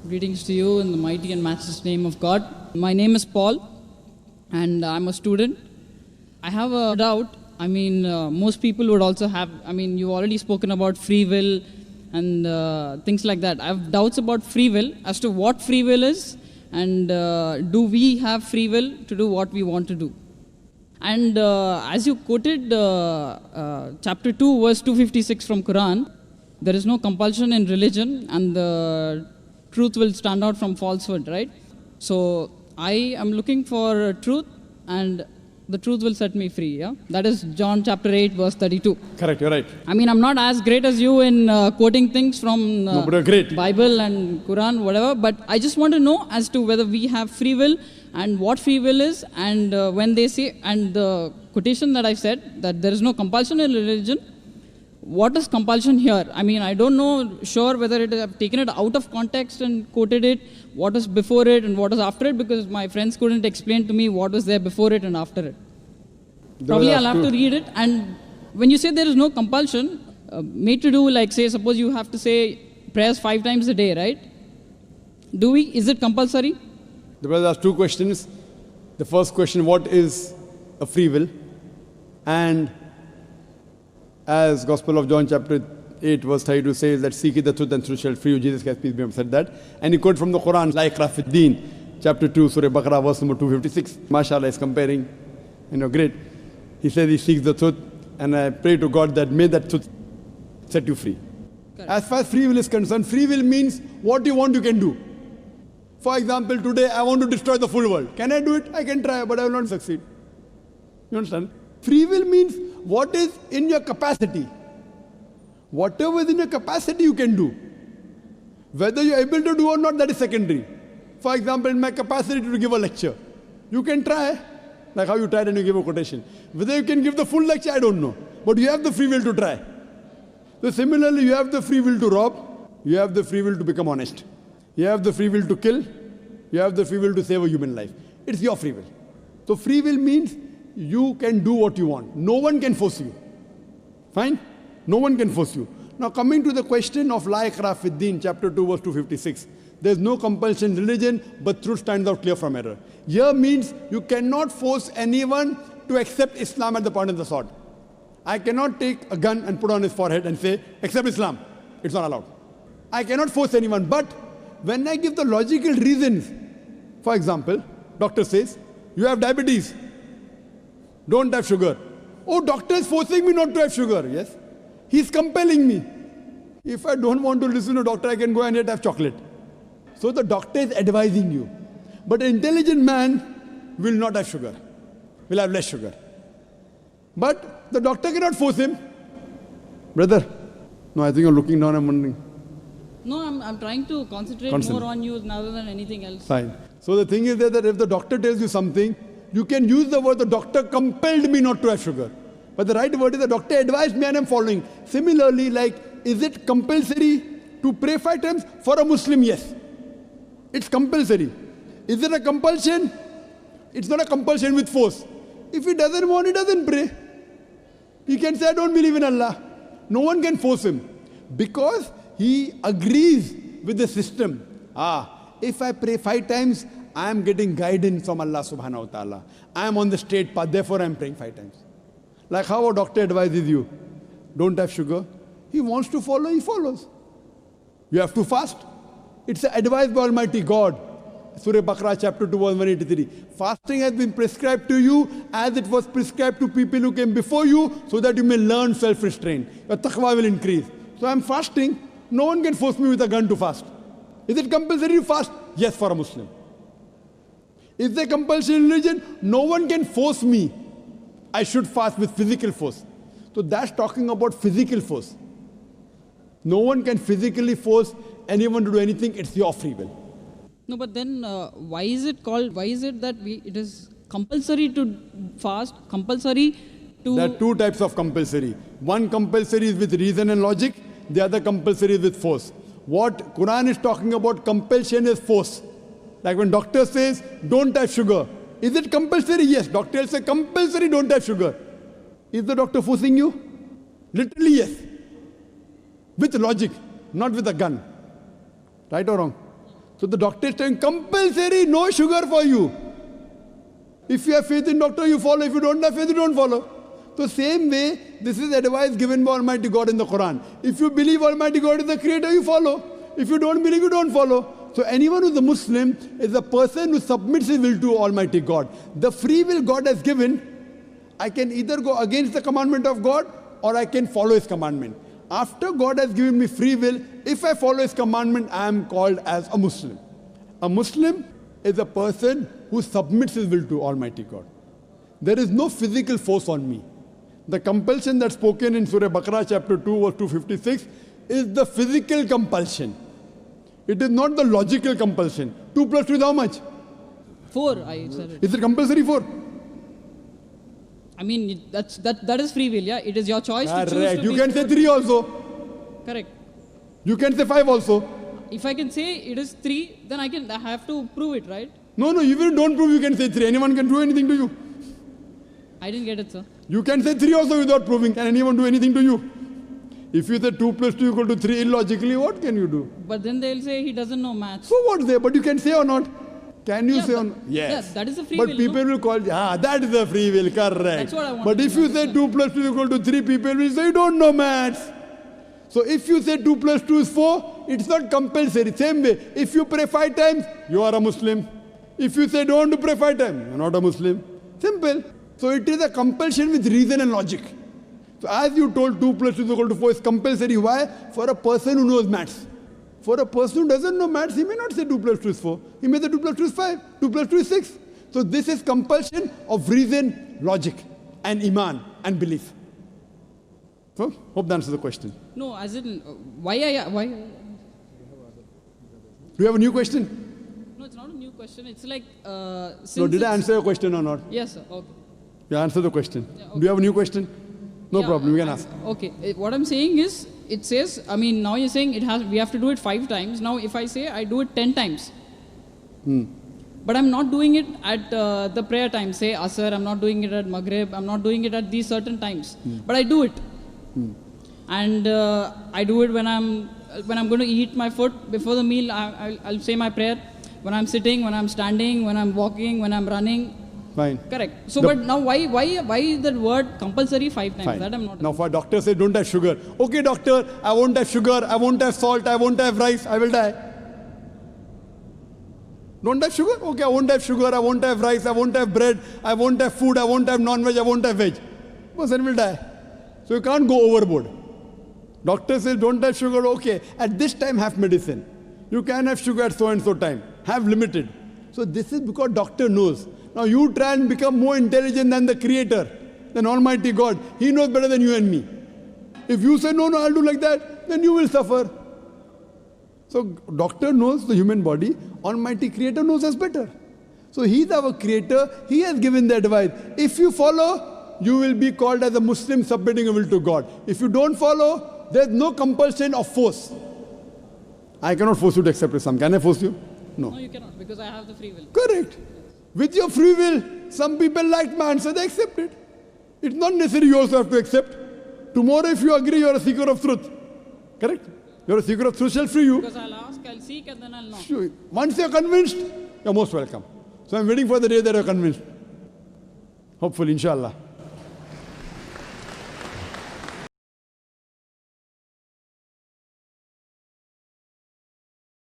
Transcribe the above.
Greetings to you in the mighty and matchless name of God. My name is Paul, and I'm a student. I have a doubt. Most people would also have, you've already spoken about free will and things like that. I have doubts about free will as to what free will is, and do we have free will to do what we want to do? And as you quoted chapter 2, verse 256 from Quran, there is no compulsion in religion, and the truth will stand out from falsehood, right? So I am looking for truth, and the truth will set me free, yeah? That is John chapter 8, verse 32. Correct, you're right. I'm not as great as you in quoting things from No, but you're great. Bible and Quran, whatever, but I just want to know as to whether we have free will and what free will is, and when they say, and the quotation that I said, that there is no compulsion in religion, what is compulsion here? I don't know sure whether it have taken it out of context and quoted it, what is before it and what is after it, because my friends couldn't explain to me what was there before it and after it. Probably I'll have to read it. And when you say there is no compulsion, made to do, like say, suppose you have to say prayers 5 times a day, right? Is it compulsory? The brother asked 2 questions. The first question, what is a free will? And as Gospel of John chapter 8 verse 32 says that seek ye the truth and truth shall free you. Jesus Christ, peace be upon him, said that. And he quoted from the Quran, like Rafiddin, chapter 2, Surah Baqarah, verse number 256. MashaAllah is comparing, great. He says he seeks the truth, and I pray to God that may that truth set you free. Correct. As far as free will is concerned, free will means what you want you can do. For example, today I want to destroy the full world. Can I do it? I can try, but I will not succeed. You understand? Free will means what is in your capacity. Whatever is in your capacity you can do. Whether you are able to do or not, that is secondary. For example, in my capacity to give a lecture, you can try, like how you tried and you give a quotation. Whether you can give the full lecture, I don't know. But you have the free will to try. So similarly, you have the free will to rob, you have the free will to become honest. You have the free will to kill, you have the free will to save a human life. It's your free will. So free will means you can do what you want. No one can force you. Fine? No one can force you. Now coming to the question of La Ikraha Fiddin, chapter 2, verse 256. There's no compulsion in religion, but truth stands out clear from error. Here means you cannot force anyone to accept Islam at the point of the sword. I cannot take a gun and put on his forehead and say, accept Islam. It's not allowed. I cannot force anyone, but when I give the logical reasons, for example, doctor says, you have diabetes. Don't have sugar. Oh, doctor is forcing me not to have sugar. Yes. He's compelling me. If I don't want to listen to doctor, I can go and yet have chocolate. So the doctor is advising you. But an intelligent man will not have sugar. Will have less sugar. But the doctor cannot force him. Brother, no, I think you're looking down, I'm wondering. No, I'm trying to concentrate more on you rather than anything else. Fine. So the thing is that if the doctor tells you something, you can use the word, the doctor compelled me not to have sugar. But the right word is the doctor advised me and I'm following. Similarly, like, is it compulsory to pray 5 times? For a Muslim, yes. It's compulsory. Is it a compulsion? It's not a compulsion with force. If he doesn't want, he doesn't pray. He can say, I don't believe in Allah. No one can force him. Because he agrees with the system. If I pray 5 times, I am getting guidance from Allah subhanahu wa ta'ala. I am on the straight path, therefore I am praying 5 times. Like how a doctor advises you, don't have sugar. He wants to follow, he follows. You have to fast. It's advised by Almighty God. Surah Baqarah chapter 2 verse 183. Fasting has been prescribed to you as it was prescribed to people who came before you, so that you may learn self-restraint. Your taqwa will increase. So I am fasting. No one can force me with a gun to fast. Is it compulsory to fast? Yes, for a Muslim. Is there compulsion in religion? No one can force me. I should fast with physical force. So that's talking about physical force. No one can physically force anyone to do anything. It's your free will. No, but then why is it that it is compulsory to fast, compulsory to... There are 2 types of compulsory. One compulsory is with reason and logic. The other compulsory is with force. What Quran is talking about, compulsion is force. Like when doctor says, don't have sugar. Is it compulsory? Yes. Doctor will say, compulsory, don't have sugar. Is the doctor forcing you? Literally, yes. With logic, not with a gun. Right or wrong? So the doctor is saying compulsory, no sugar for you. If you have faith in doctor, you follow. If you don't have faith, you don't follow. So same way, this is advice given by Almighty God in the Quran. If you believe Almighty God is the creator, you follow. If you don't believe, you don't follow. So anyone who is a Muslim is a person who submits his will to Almighty God. The free will God has given, I can either go against the commandment of God or I can follow His commandment. After God has given me free will, if I follow His commandment, I am called as a Muslim. A Muslim is a person who submits his will to Almighty God. There is no physical force on me. The compulsion that's spoken in Surah Baqarah chapter 2 verse 256 is the physical compulsion. It is not the logical compulsion. 2 plus 2 is how much? 4, I said it. Is it compulsory 4? I mean, that is free will, yeah? It is your choice to choose Correct. to You be can say 3 also. Correct. You can say 5 also. If I can say it is 3, then I have to prove it, right? No, even don't prove you can say 3. Anyone can do anything to you. I didn't get it, sir. You can say 3 also without proving. Can anyone do anything to you? If you say 2 plus 2 equal to 3 illogically, what can you do? But then they'll say he doesn't know maths. So what's there? But you can say or not? Can you Yeah, say or but- not? Yes. yeah, that is a free but will, people will call, that is a free will, correct. That's what I wanted But to if you say 2 plus 2 equal to 3, people will say you don't know maths. So if you say 2 plus 2 is 4, it's not compulsory. Same way, if you pray 5 times, you are a Muslim. If you say don't pray 5 times, you're not a Muslim. Simple. So it is a compulsion with reason and logic. So as you told 2 plus 2 is equal to 4 is compulsory. Why? For a person who knows maths. For a person who doesn't know maths, he may not say 2 plus 2 is 4. He may say 2 plus 2 is 5. 2 plus 2 is 6. So this is compulsion of reason, logic, and iman and belief. So hope that answers the question. No, as in, why? Do you have a new question? No, it's not a new question. It's like, since No, did I it's- answer your question or not? Yes, sir. Okay. You answer the question. Yeah, Do you have a new question? No Yeah, problem, you can ask. Okay. What I'm saying is, it says, I mean, now you're saying we have to do it 5 times. Now, if I say I do it 10 times, but I'm not doing it at the prayer time, say Asr, I'm not doing it at Maghrib, I'm not doing it at these certain times, but I do it. And I do it when I'm going to eat my food before the meal. I'll say my prayer. When I'm sitting, when I'm standing, when I'm walking, when I'm running. Fine. Correct. So, but now why that word compulsory 5 times? Fine. That I'm not. Now, for doctor say don't have sugar. Okay, doctor, I won't have sugar, I won't have salt, I won't have rice, I will die. Don't have sugar? Okay, I won't have sugar, I won't have rice, I won't have bread, I won't have food, I won't have non-veg, I won't have veg. Person will die. So you can't go overboard. Doctor says don't have sugar, okay. At this time have medicine. You can have sugar at so and so time. Have limited. So this is because doctor knows. Now you try and become more intelligent than the creator, than Almighty God. He knows better than you and me. If you say no, I'll do like that, then you will suffer. So doctor knows the human body. Almighty creator knows us better. So he's our creator. He has given the advice. If you follow, you will be called as a Muslim submitting your will to God. If you don't follow, there's no compulsion of force. I cannot force you to accept Islam. Can I force you? No. No, you cannot, because I have the free will. Correct. With your free will, some people like man, so they accept it. It's not necessary you also have to accept. Tomorrow if you agree, you're a seeker of truth. Correct? You're a seeker of truth, shall free you. Because I'll ask, I'll seek, and then I'll knock. Sure. Once you're convinced, you're most welcome. So I'm waiting for the day that you're convinced. Hopefully, inshallah.